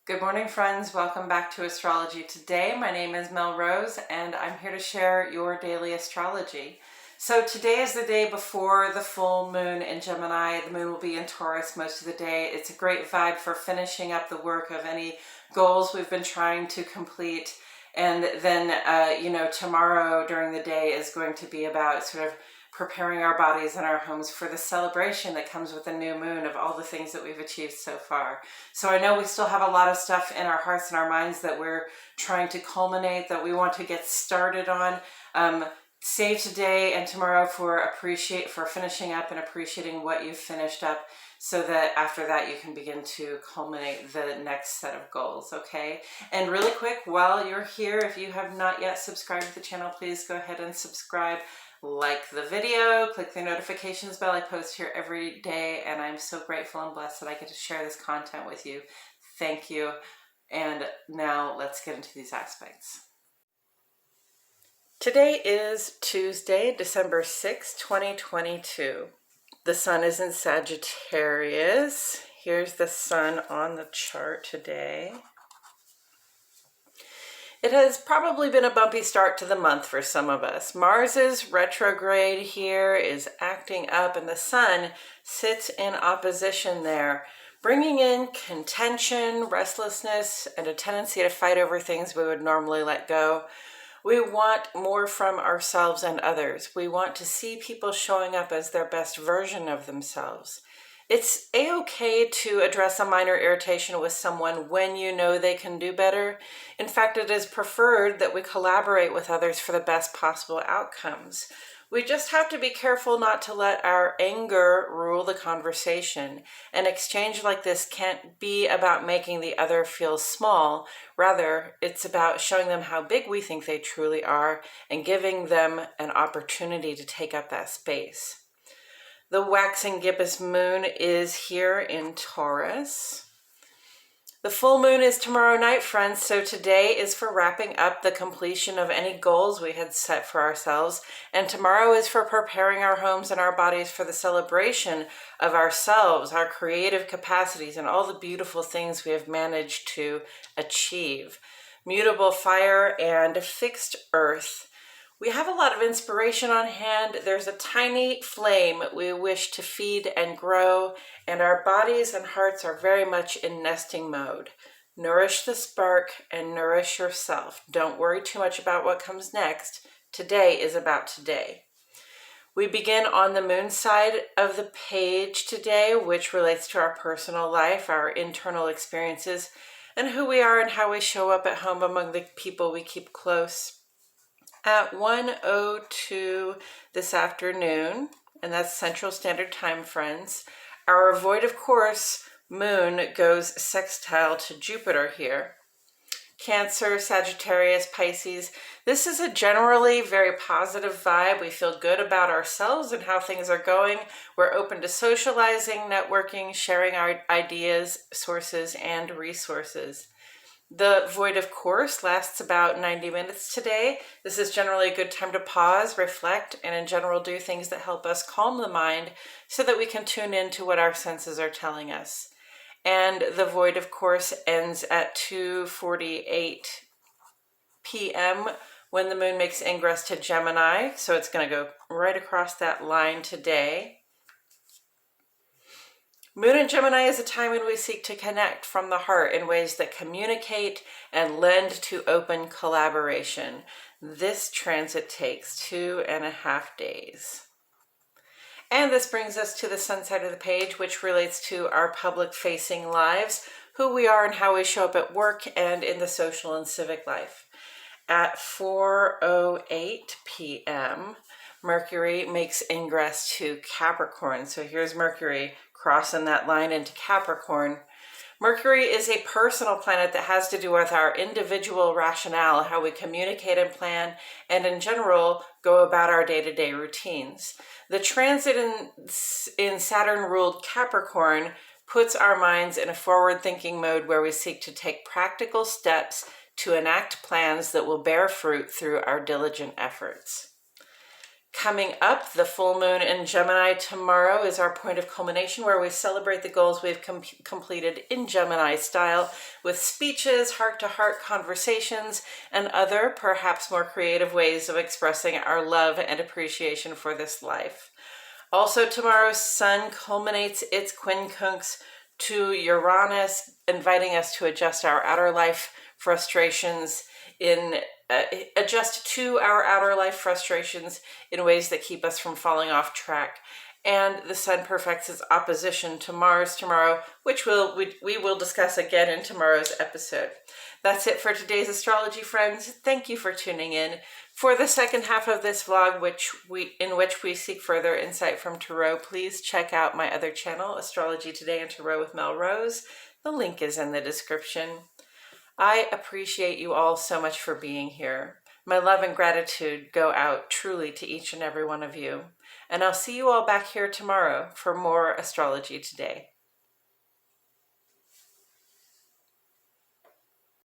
Good morning, friends. Welcome back to Astrology Today. My name is Mel Rose, and I'm here to share your daily astrology. So today is the day before the full moon in Gemini. The moon will be in Taurus most of the day. It's a great vibe for finishing up the work of any goals we've been trying to complete. And then, tomorrow during the day is going to be about sort of preparing our bodies and our homes for the celebration that comes with the new moon of all the things that we've achieved so far. So I know we still have a lot of stuff in our hearts and our minds that we're trying to culminate, that we want to get started on. Save today and tomorrow for finishing up and appreciating what you've finished up, so that after that you can begin to culminate the next set of goals, okay? And really quick, while you're here, if you have not yet subscribed to the channel, please go ahead and subscribe. Like the video, click the notifications bell. I post here every day, and I'm so grateful and blessed that I get to share this content with you. Thank you. And now let's get into these aspects. Today is Tuesday, December 6, 2022. The sun is in Sagittarius. Here's the sun on the chart today. It has probably been a bumpy start to the month for some of us. Mars's retrograde here is acting up, and the sun sits in opposition there, bringing in contention, restlessness, and a tendency to fight over things we would normally let go. We want more from ourselves and others. We want to see people showing up as their best version of themselves. It's a-okay to address a minor irritation with someone when you know they can do better. In fact, it is preferred that we collaborate with others for the best possible outcomes. We just have to be careful not to let our anger rule the conversation. An exchange like this can't be about making the other feel small. Rather, it's about showing them how big we think they truly are and giving them an opportunity to take up that space. The waxing gibbous moon is here in Taurus. The full moon is tomorrow night, friends, so today is for wrapping up the completion of any goals we had set for ourselves, and tomorrow is for preparing our homes and our bodies for the celebration of ourselves, our creative capacities, and all the beautiful things we have managed to achieve. Mutable fire and fixed earth. We have a lot of inspiration on hand. There's a tiny flame we wish to feed and grow, and our bodies and hearts are very much in nesting mode. Nourish the spark and nourish yourself. Don't worry too much about what comes next. Today is about today. We begin on the moon side of the page today, which relates to our personal life, our internal experiences, and who we are and how we show up at home among the people we keep close. At 1:02 this afternoon, and that's Central Standard Time, friends, our void of course moon goes sextile to Jupiter here. Cancer, Sagittarius, Pisces. This is a generally very positive vibe. We feel good about ourselves and how things are going. We're open to socializing, networking, sharing our ideas, sources, and resources. The void of course lasts about 90 minutes today. This is generally a good time to pause, reflect, and in general do things that help us calm the mind so that we can tune into what our senses are telling us. And the void of course ends at 2:48 p.m. when the moon makes ingress to Gemini. So it's going to go right across that line today. Moon in Gemini is a time when we seek to connect from the heart in ways that communicate and lend to open collaboration. This transit takes 2.5 days. And this brings us to the sun side of the page, which relates to our public-facing lives, who we are and how we show up at work and in the social and civic life. At 4:08 p.m., Mercury makes ingress to Capricorn. So here's Mercury crossing that line into Capricorn. Mercury is a personal planet that has to do with our individual rationale, how we communicate and plan, and in general, go about our day-to-day routines. The transit in Saturn-ruled Capricorn puts our minds in a forward-thinking mode where we seek to take practical steps to enact plans that will bear fruit through our diligent efforts. Coming up, the full moon in Gemini tomorrow is our point of culmination, where we celebrate the goals we've completed in Gemini style with speeches, heart-to-heart conversations, and other, perhaps more creative ways of expressing our love and appreciation for this life. Also, tomorrow's sun culminates its quincunx to Uranus, inviting us to adjust our outer life frustrations adjust to our outer life frustrations in ways that keep us from falling off track. And the sun perfects its opposition to Mars tomorrow, which we will discuss again in tomorrow's episode. That's it for today's astrology, friends. Thank you for tuning in. For the second half of this vlog, in which we seek further insight from Tarot, please check out my other channel, Astrology Today and Tarot with Mel Rose. The link is in the description. I appreciate you all so much for being here. My love and gratitude go out truly to each and every one of you. And I'll see you all back here tomorrow for more Astrology Today.